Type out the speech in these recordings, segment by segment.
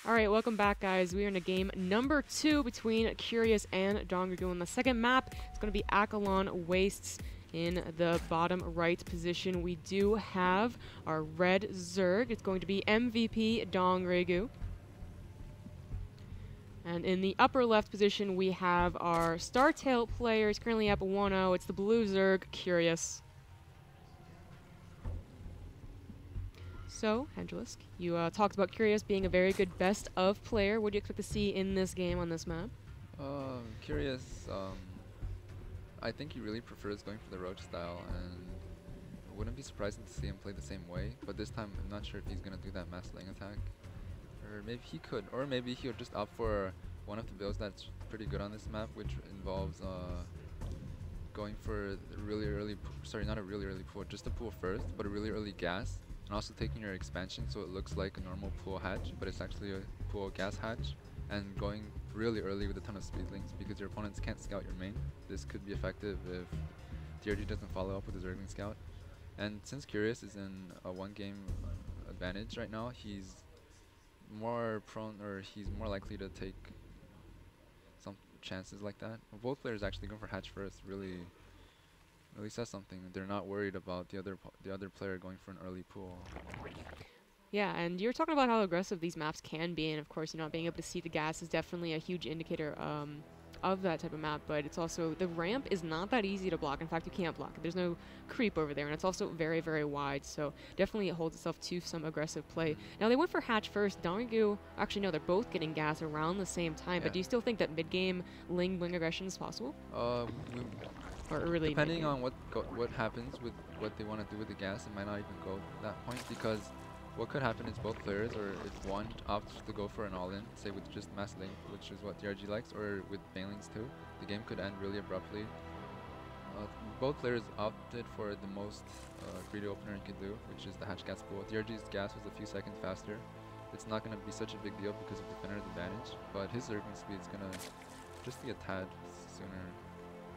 Alright, welcome back, guys. We are in a game number 2 between Curious and Dongrigu. In the second map, it's going to be Akalon Wastes in the bottom right position. We do have our red Zerg. It's going to be MVP Dongrigu. And in the upper left position, we have our Startail player. He's currently up 1-0. It's the blue Zerg, Curious. So, hydralisk, you talked about Curious being a very good best of player. What do you expect to see in this game on this map? Curious, I think he really prefers going for the roach style, and it wouldn't be surprising to see him play the same way, but this time I'm not sure if he's going to do that mass laying attack. Or maybe he could, or maybe he'll just opt for one of the builds that's pretty good on this map, which involves going for a really early, sorry, not a really early pool, just a pool first, but a really early gas. And also taking your expansion so it looks like a normal pool hatch, but it's actually a pool gas hatch, and going really early with a ton of speedlings because your opponents can't scout your main. This could be effective if DRG doesn't follow up with his Zergling scout. And since Curious is in a one-game advantage right now, he's more prone, or he's more likely to take some chances like that. Both players actually going for hatch first really says something. They're not worried about the other player going for an early pool. Yeah, and you're talking about how aggressive these maps can be, and of course, not being able to see the gas is definitely a huge indicator of that type of map, but it's also, the ramp is not that easy to block. In fact, you can't block it. There's no creep over there, and it's also very, very wide, so definitely it holds itself to some aggressive play. Now, they went for hatch first. Dongrigu, actually, no, they're both getting gas around the same time, but do you still think that mid-game Ling aggression is possible? Or early depending on what happens with what they want to do with the gas, it might not even go to that point, because what could happen is both players, or if one opts to go for an all-in, say with just mass link, which is what DRG likes, or with banelings too, the game could end really abruptly. Both players opted for the most greedy opener you could do, which is the hatch gas pool. DRG's gas was a few seconds faster. It's not going to be such a big deal because of defender's advantage, but his Zergling speed is going to just be a tad sooner.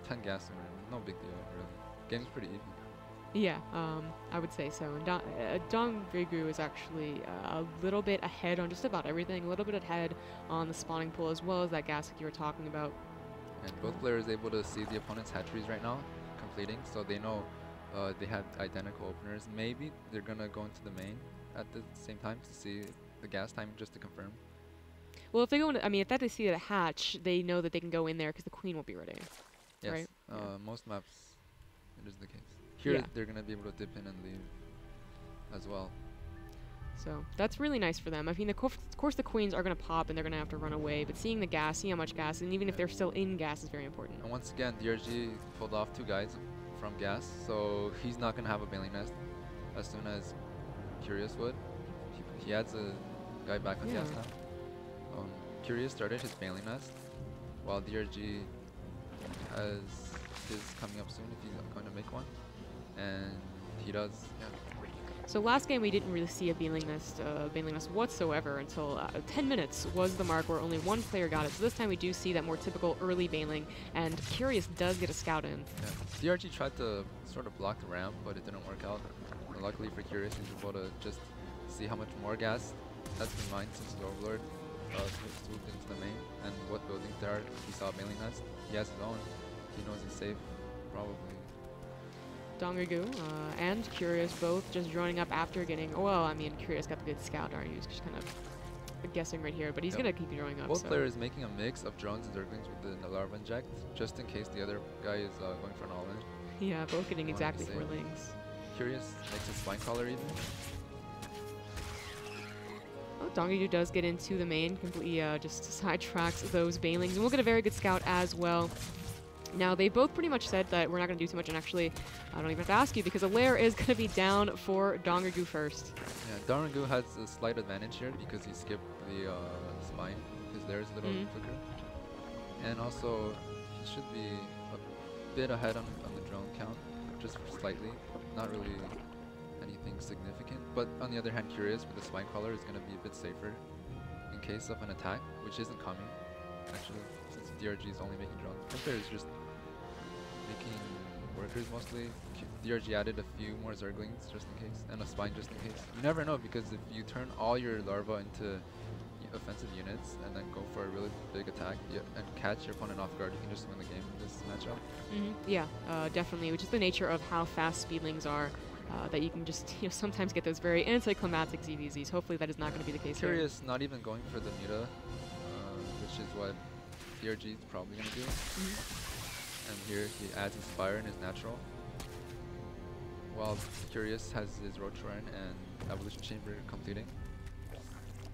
10 gas sooner, no big deal really. Game's pretty even. Yeah, I would say so. And Dongrigu is actually a little bit ahead on just about everything, a little bit ahead on the spawning pool as well as that gas like you were talking about. And both players able to see the opponent's hatcheries right now completing, so they know they have identical openers. Maybe they're gonna go into the main at the same time to see the gas timing just to confirm. Well, if they go into, I mean, if they see the hatch, they know that they can go in there because the queen won't be ready. Yes, right? Most maps it is the case. Here they're going to be able to dip in and leave as well. So that's really nice for them. I mean, of course the queens are going to pop and they're going to have to run away, but seeing the gas, seeing how much gas, and even if they're still in gas is very important. And once again, DRG pulled off 2 guys from gas, so he's not going to have a baneling nest as soon as Curious would. He adds a guy back on gas now. Curious started his baneling nest, while DRG has his coming up soon if he's going to make one, and he does. So last game we didn't really see a baneling nest whatsoever until 10 minutes was the mark where only one player got it. So this time we do see that more typical early baneling, and Curious does get a scout in. Yeah. DRG tried to sort of block the ramp, but it didn't work out. And luckily for Curious, he's able to just see how much more gas has been mined since his Overlord swooped into the main, and what buildings there are. He saw a baneling nest. He has his own. He knows he's safe, probably. Dongrigu and Curious both just joining up after getting, well, I mean, Curious got the good scout, aren't you? Just kind of guessing right here, but he's going to keep joining up. Both players making a mix of drones and Zerglings with the larva inject, just in case the other guy is going for an all-in. Yeah, both getting exactly 4 lings. Curious makes a spine collar even. Oh, Dongrigu does get into the main, completely just sidetracks those banelings, and we'll get a very good scout as well. Now, they both pretty much said that we're not going to do too much, and actually, I don't even have to ask you, because a lair is going to be down for Dongrigu first. Yeah, Dongrigu has a slight advantage here because he skipped the spine. His lair is a little quicker. And also, he should be a bit ahead on the drone count, just slightly. Not really anything significant. But on the other hand, Curious with the spine crawler is going to be a bit safer in case of an attack, which isn't coming, actually, since DRG is only making drones. Infestor is just making workers mostly. DRG added a few more Zerglings just in case, and a spine just in case. You never know, because if you turn all your larva into offensive units and then go for a really big attack and catch your opponent off guard, you can just win the game in this matchup. Yeah, definitely, which is the nature of how fast speedlings are. That you can just sometimes get those very anticlimactic ZVZs. Hopefully that is not going to be the case here. Curious, not even going for the Muta, which is what DRG is probably going to do. And here he adds Inspire in his natural. While Curious has his Roach Run and Evolution Chamber completing.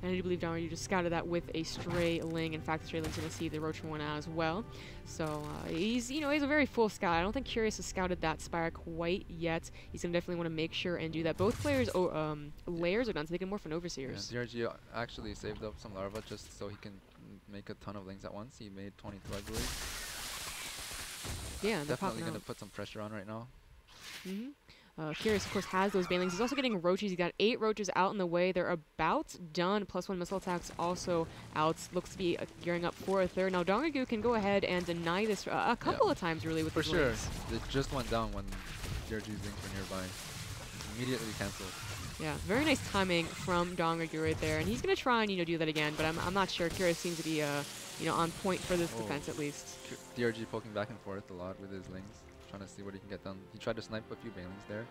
And I do believe Donry just scouted that with a Stray Ling. In fact, Stray Ling's going to see the Roach one as well. So he's a very full scout. I don't think Curious has scouted that Spire quite yet. He's going to definitely want to make sure and do that. Both players' layers are done, so they can morph on Overseers. Yeah, DRG actually saved up some Larva just so he can make a ton of Lings at once. He made 22, I believe. Yeah, definitely going to put some pressure on right now. Curious, of course, has those banelings. He's also getting roaches. He's got 8 roaches out in the way. They're about done. +1 missile attacks also out. Looks to be gearing up for a third. Now, Dongagu can go ahead and deny this a couple of times, really, with for his sure. Lings. It just went down when DRG's Lings were nearby. Immediately cancelled. Yeah, very nice timing from Dongagu right there. And he's going to try and, do that again, but I'm not sure. Curious seems to be, on point for this defense, at least. DRG poking back and forth a lot with his Lings, trying to see what he can get done. He tried to snipe a few banelings there.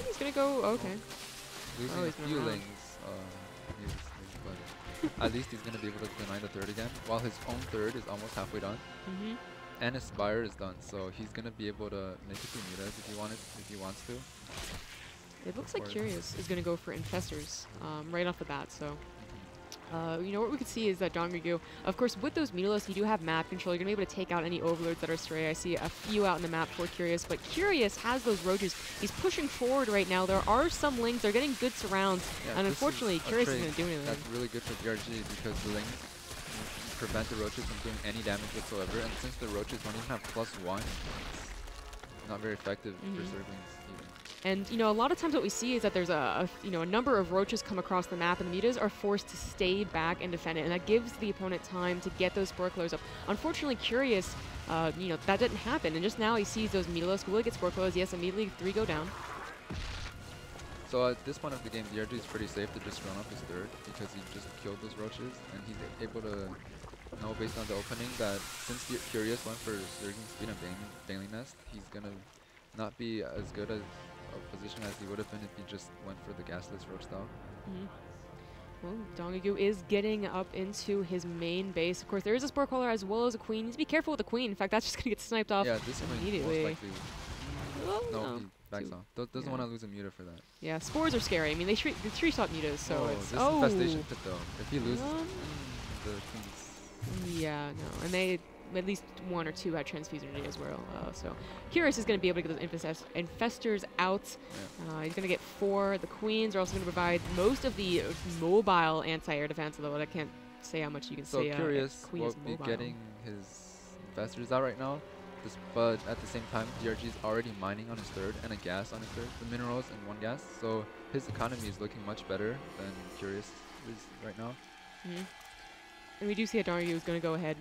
He's gonna go, okay. Losing a few Lings, but at least he's gonna be able to deny the third again, while his own third is almost halfway done. And his Spire is done, so he's gonna be able to make it through Mutas if he wants to. It looks like Curious is gonna go for Infestors right off the bat, so. What we could see is that Dongagu, of course, with those Mutalisk, you do have map control. You're going to be able to take out any overlords that are stray. I see a few out in the map for Curious, but Curious has those roaches. He's pushing forward right now. There are some Lings. They're getting good surrounds, and unfortunately, Curious isn't going to do anything. That's really good for DRG because the Lings prevent the roaches from doing any damage whatsoever, and since the roaches don't even have +1, it's not very effective for Zerglings. And, a lot of times what we see is that there's a number of roaches come across the map, and the Mutas are forced to stay back and defend it, and that gives the opponent time to get those Spore Killers up. Unfortunately, Curious, that didn't happen, and just now he sees those Mutalisk. Will he get Spore Killers? Yes, immediately 3 go down. So at this point of the game, DRG is pretty safe to just run up his third, because he just killed those roaches, and he's able to know based on the opening that since Curious went for Zergling Speed and Baneling Nest, he's going to not be as good as position as he would have been if he just went for the gasless roach style. Well, Dongagu is getting up into his main base. Of course, there is a Spore Caller as well as a Queen. You need to be careful with the Queen. In fact, that's just going to get sniped off immediately. Most likely. No, he backs off. Doesn't want to lose a Muta for that. Yeah, Spores are scary. I mean, they tree shot Mutas, so it's... This infestation pit, though. If he loses, the Queen's... Yeah, no. And they... At least 1 or 2 had Transfusion as well. So Curious is going to be able to get those Infestors out. He's going to get 4. The Queens are also going to provide most of the mobile anti-air defense, although I can't say how much you can say. So Curious will be getting his Infestors out right now, but at the same time, DRG is already mining on his third and a gas on his third, the minerals and 1 gas. So his economy is looking much better than Curious is right now. And we do see that Dongagu is going to go ahead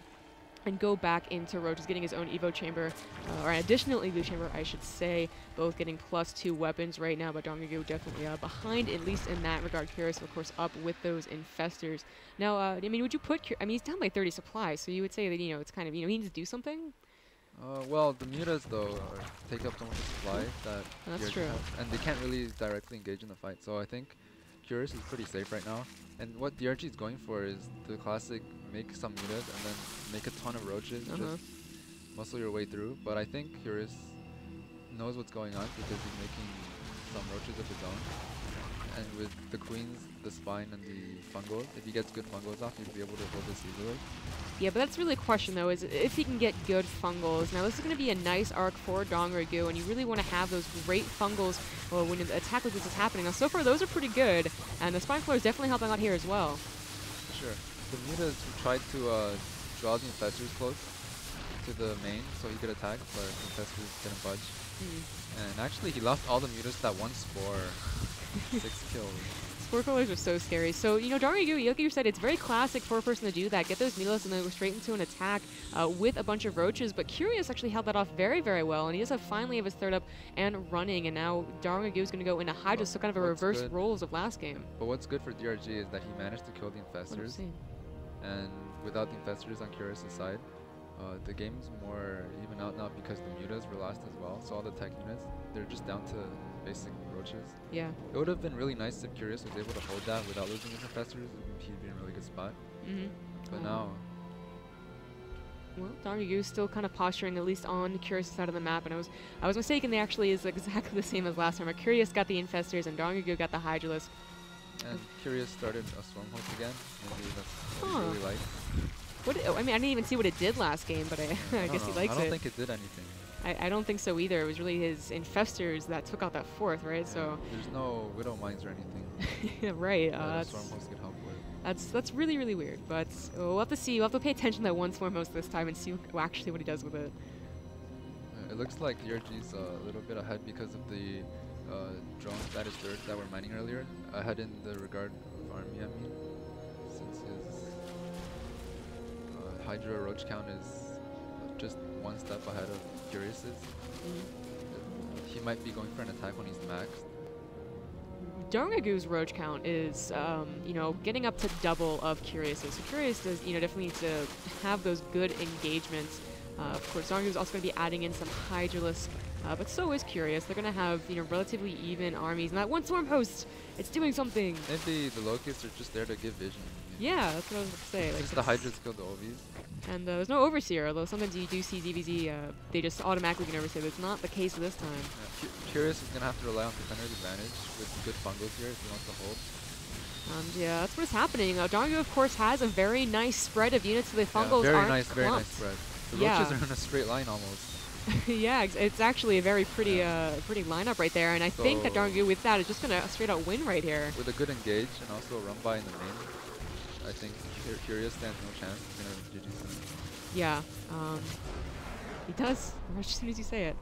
and go back into Roach, getting his own Evo Chamber, or an additional Evo Chamber, I should say, both getting +2 weapons right now, but Dongagu definitely behind, at least in that regard. Curious, of course, up with those Infestors. Now, I mean, would you put, he's down by 30 supply, so you would say that, it's kind of, he needs to do something? Well, the Mutas, though, take up so much supply that that's true. And they can't really directly engage in the fight, so I think Curious is pretty safe right now. And what DRG is going for is the classic make some Mutas and then make a ton of roaches, just muscle your way through. But I think Curious knows what's going on because he's making some roaches of his own. And with the Queens, the Spine, and the Fungos, if he gets good Fungos off, he'll be able to hold this easily. Yeah, but that's really a question, though, is if he can get good Fungals. Now, this is going to be a nice arc for Dongagu, and you really want to have those great Fungals when an attack like this is happening. Now, so far, those are pretty good, and the Spine Flare is definitely helping out here as well. Sure. The Mutas tried to draw the Infestors close to the main so he could attack, but the Infestors didn't budge. And actually, he lost all the Mutas that one Spore. 6 kills. 4 colors are so scary. So, you know, Dargagu, like you said, it's very classic for a person to do that. Get those Mutalisk and then go straight into an attack with a bunch of roaches. But Curious actually held that off very, very well. And he does have finally have his third up and running. And now Dargagu is going to go into Hydra, so kind of a reverse roles of last game. But what's good for DRG is that he managed to kill the Infestors. And without the Infestors on Curious's side, the game's more even out now because the mutas were lost as well. So all the tech units, they're just down to basic roaches. Yeah. It would have been really nice if Curious was able to hold that without losing his Infestors. He'd be in a really good spot. But now... Well, Dargagu's still kind of posturing at least on Curious' side of the map, and I was mistaken. They actually is exactly the same as last time. Curious got the Infestors and Dargagu got the hydralisk. And Curious started a Storm Host again. Maybe that's what he really likes. I mean, I didn't even see what it did last game, but I guess he likes it. I don't think it did anything. I don't think so either. It was really his Infestors that took out that 4th, right? Yeah, so there's no Widow Mines or anything. Right. That Storm Host could help with. That's really, really weird. But we'll have to see. We'll have to pay attention to that one Storm Host this time and see actually what he does with it. It looks like DRG's a little bit ahead because of the drone that is dirt that were mining earlier. Ahead in the regard of army, I mean, since his Hydra roach count is just one step ahead of Curious's. He might be going for an attack when he's maxed. Dargagu's roach count is, you know, getting up to double of Curious's. So Curious does, you know, definitely need to have those good engagements. Of course, Dargagu's also going to be adding in some hydralisk, but so is Curious. They're going to have, you know, relatively even armies. And that one Storm Host, it's doing something. Maybe the Locusts are just there to give vision. Yeah, that's what I was going to say. Like just the Hydras killed the OVs. And there's no Overseer, although sometimes you do see DBZ, they just automatically get Overseer, but it's not the case this time. Yeah, Curious is going to have to rely on Defender's Advantage with good fungals here if he wants to hold. And yeah, that's what's happening. Dargagu, of course, has a very nice spread of units, so the fungals aren't clumped. Very nice spread. The roaches are in a straight line almost. Yeah, it's actually a very pretty pretty lineup right there, and I think that Dargagu with that is just going to straight out win right here. With a good engage and also a run by in the main, I think Curious stands no chance. He's going to GG soon. Yeah, he does, as soon as you say it.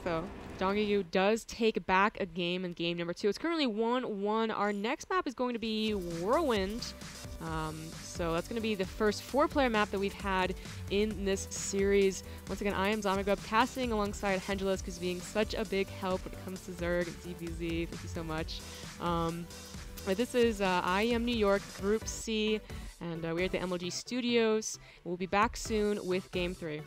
So, Dargagu does take back a game in game number 2. It's currently 1-1. Our next map is going to be Whirlwind. So that's going to be the first 4-player map that we've had in this series. Once again, I am Zamigub, casting alongside Hydralisk, who's being such a big help when it comes to Zerg and ZBZ. Thank you so much. But this is IEM New York, Group C, and we're at the MLG Studios. We'll be back soon with Game 3.